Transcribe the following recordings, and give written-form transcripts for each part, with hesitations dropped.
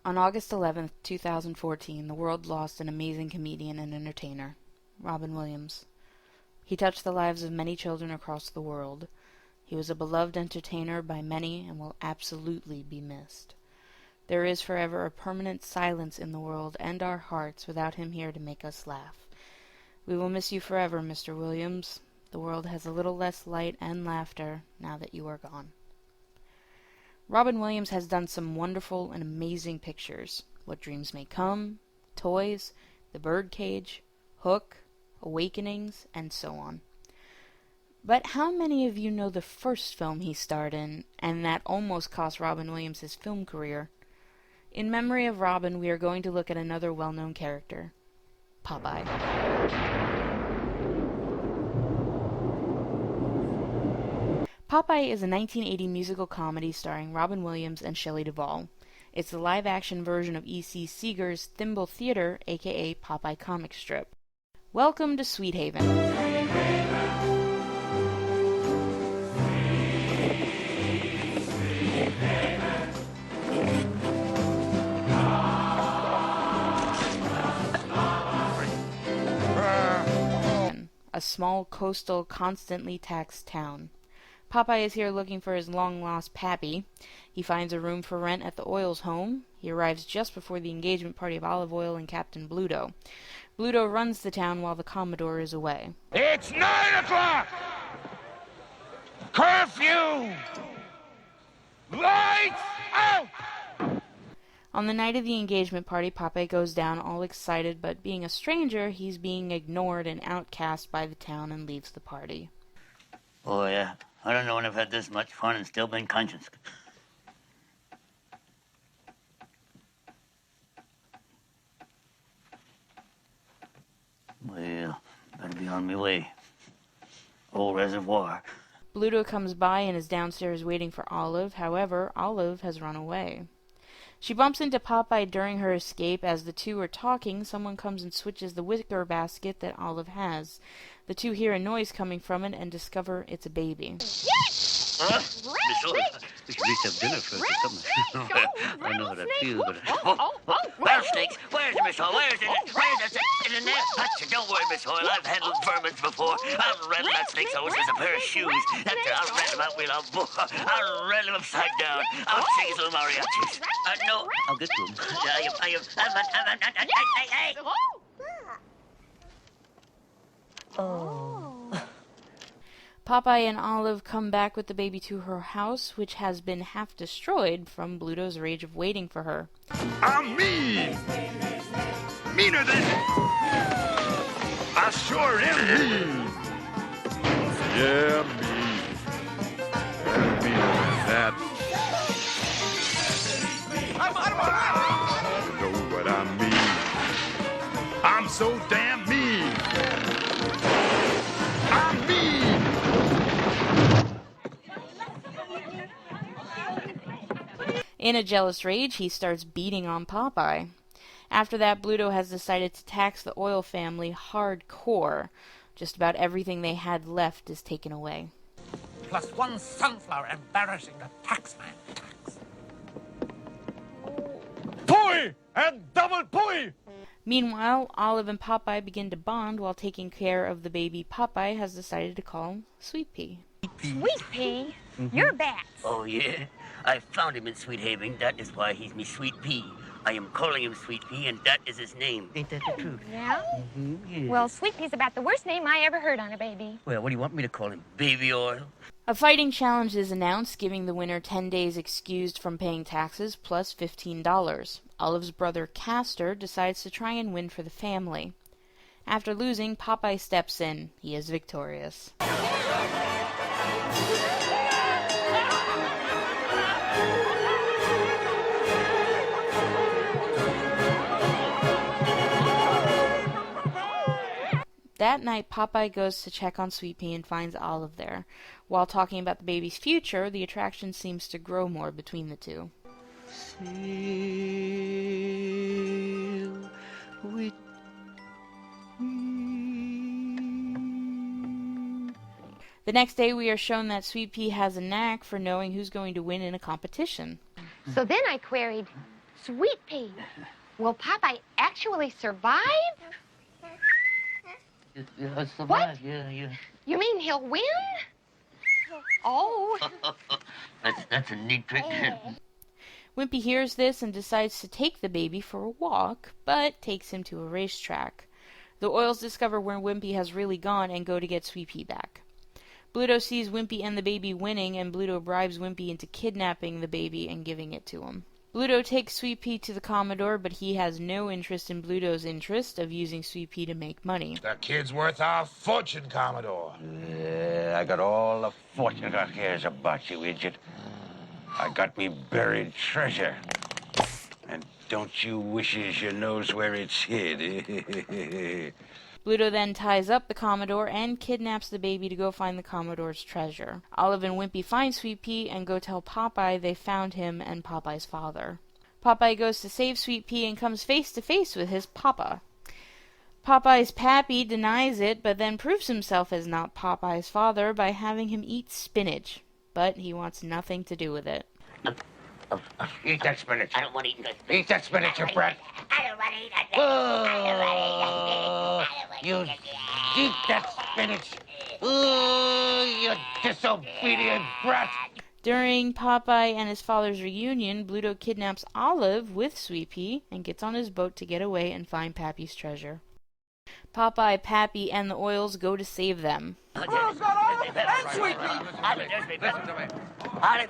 On August 11th, 2014, the world lost an amazing comedian and entertainer, Robin Williams. He touched the lives of many children across the world. He was a beloved entertainer by many and will absolutely be missed. There is forever a permanent silence in the world and our hearts without him here to make us laugh. We will miss you forever, Mr. Williams. The world has a little less light and laughter now that you are gone. Robin Williams has done some wonderful and amazing pictures. What Dreams May Come, Toys, The Birdcage, Hook, Awakenings, and so on. But how many of you know the first film he starred in, and that almost cost Robin Williams his film career? In memory of Robin, we are going to look at another well-known character, Popeye. Popeye is a 1980 musical comedy starring Robin Williams and Shelley Duvall. It's the live-action version of E.C. Seeger's Thimble Theater, aka Popeye comic strip. Welcome to Sweet Haven. A small coastal, constantly taxed town. Popeye is here looking for his long-lost Pappy. He finds a room for rent at the Oils home. He arrives just before the engagement party of Olive Oyl and Captain Bluto. Bluto runs the town while the Commodore is away. It's 9 o'clock! Curfew! Lights out! On the night of the engagement party, Popeye goes down all excited, but being a stranger, he's being ignored and outcast by the town and leaves the party. Oh, yeah. I don't know when I've had this much fun and still been conscious. Well, better be on my way. Old reservoir. Bluto comes by and is downstairs waiting for Olive. However, Olive has run away. She bumps into Popeye during her escape. As the two are talking, someone comes and switches the wicker basket that Olive has. The two hear a noise coming from it and discover it's a baby. Huh? Miss Olive, we should at least have dinner first or something. I know how that feels, but... Rattlesnakes! Where's Miss Oil? Where's it? Where's it? Is it in there? Don't worry, Miss Oil. I've handled vermins before. I'll rattle that snake's always as a pair of shoes. I'll rattle him out with I'll rattle him upside down. I'll sing his little mariachis. No, I'll get to him. Popeye and Olive come back with the baby to her house, which has been half destroyed from Bluto's rage of waiting for her. I'm mean! Meaner than... I sure am mean! Yeah, mean. I'm meaner than that. You know what I mean. I'm so damn mean! I'm mean! In a jealous rage, he starts beating on Popeye. After that, Bluto has decided to tax the Oyl family hardcore. Just about everything they had left is taken away. Plus one sunflower embarrassing the taxman tax. Poi! And double poi! Meanwhile, Olive and Popeye begin to bond while taking care of the baby Popeye has decided to call Sweet Pea. Sweet Pea? You're bats. Oh, yeah? I found him in Sweet Haven. That is why he's me Sweet Pea. I am calling him Sweet Pea, and that is his name. Ain't that the truth? Yeah? Yeah. Well, Sweet Pea's about the worst name I ever heard on a baby. Well, what do you want me to call him? Baby Oil? A fighting challenge is announced, giving the winner 10 days excused from paying taxes plus $15. Olive's brother Castor decides to try and win for the family. After losing, Popeye steps in. He is victorious. That night, Popeye goes to check on Sweet Pea and finds Olive there. While talking about the baby's future, the attraction seems to grow more between the two. Sail with me. The next day, we are shown that Sweet Pea has a knack for knowing who's going to win in a competition. So then I queried, Sweet pea. Will Popeye actually survive? Yeah, survive. What? Yeah. You mean he'll win? Oh. That's a neat trick. Wimpy hears this and decides to take the baby for a walk, but takes him to a racetrack. The Oils discover where Wimpy has really gone and go to get Sweet Pea back. Bluto sees Wimpy and the baby winning, and Bluto bribes Wimpy into kidnapping the baby and giving it to him. Bluto takes Sweet Pea to the Commodore, but he has no interest in Bluto's interest of using Sweet Pea to make money. The kid's worth a fortune, Commodore. Yeah, I got all the fortune I cares about, you idiot. I got me buried treasure. And don't you wishes you knows where it's hid. Bluto then ties up the Commodore and kidnaps the baby to go find the Commodore's treasure. Olive and Wimpy find Sweet Pea and go tell Popeye they found him and Popeye's father. Popeye goes to save Sweet Pea and comes face to face with his papa. Popeye's pappy denies it, but then proves himself as not Popeye's father by having him eat spinach. But he wants nothing to do with it. Eat that spinach. I don't want to eat that. Eat that spinach, you brat. I don't want to eat that. Oh, you eat that spinach. Oh, you disobedient brat. During Popeye and his father's reunion, Bluto kidnaps Olive with Sweet Pea and gets on his boat to get away and find Pappy's treasure. Popeye, Pappy, and the Oils go to save them. Who's got Olive and Sweet Pea? Olive, there's me. Listen to me. Olive.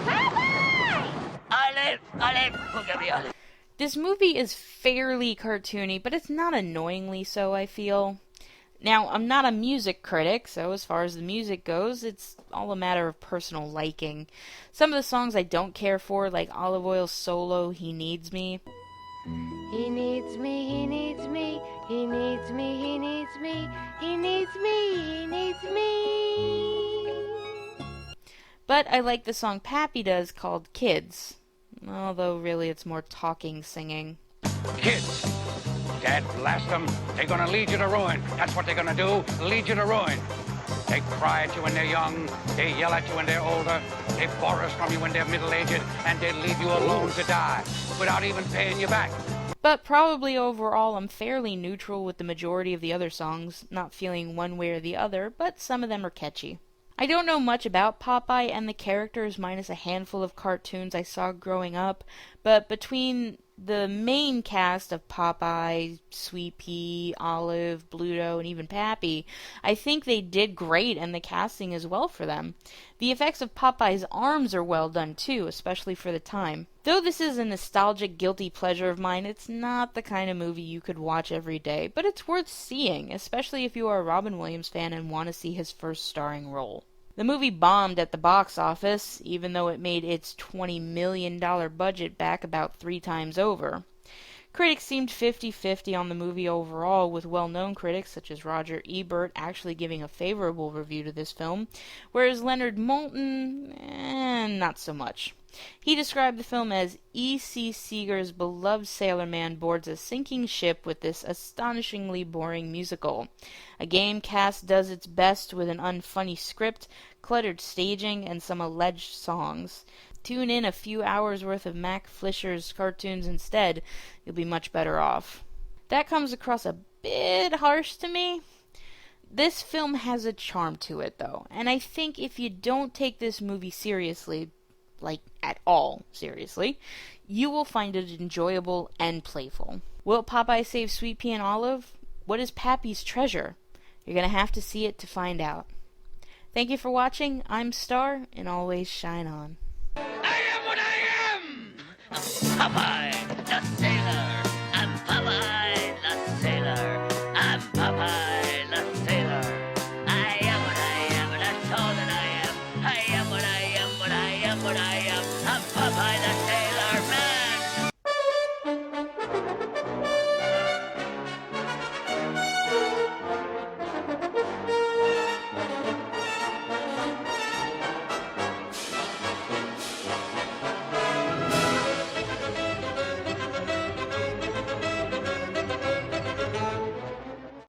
Popeye! Olive. Who gave me Olive? This movie is fairly cartoony, but it's not annoyingly so, I feel. Now, I'm not a music critic, so as far as the music goes, it's all a matter of personal liking. Some of the songs I don't care for, like Olive Oil's solo, He Needs Me. He needs me, he needs me, he needs me, he needs me, he needs me, he needs me. But I like the song Pappy does called Kids, although really it's more talking singing. Kids, Dad blast them. They're gonna lead you to ruin. That's what they're gonna do, lead you to ruin. They cry at you when they're young, they yell at you when they're older, they borrow from you when they're middle-aged, and they leave you alone to die without even paying you back. But probably overall I'm fairly neutral with the majority of the other songs, not feeling one way or the other, but some of them are catchy. I don't know much about Popeye and the characters minus a handful of cartoons I saw growing up, but between the main cast of Popeye, Sweet Pea, Olive, Bluto, and even Pappy, I think they did great, and the casting is well for them. The effects of Popeye's arms are well done too, especially for the time. Though this is a nostalgic guilty pleasure of mine, it's not the kind of movie you could watch every day, but it's worth seeing, especially if you are a Robin Williams fan and want to see his first starring role. The movie bombed at the box office, even though it made its $20 million budget back about 3 times over. Critics seemed 50-50 on the movie overall, with well-known critics such as Roger Ebert actually giving a favorable review to this film, whereas Leonard Maltin, not so much. He described the film as E.C. Seeger's beloved sailorman boards a sinking ship with this astonishingly boring musical. A game cast does its best with an unfunny script, cluttered staging, and some alleged songs. Tune in a few hours worth of Mac Flisher's cartoons instead, you'll be much better off. That comes across a bit harsh to me. This film has a charm to it, though, and I think if you don't take this movie seriously, like at all seriously, you will find it enjoyable and playful. Will Popeye save Sweet Pea and Olive? What is Pappy's treasure? You're gonna have to see it to find out. Thank you for watching. I'm Star, and always shine on. I am what I am! Popeye!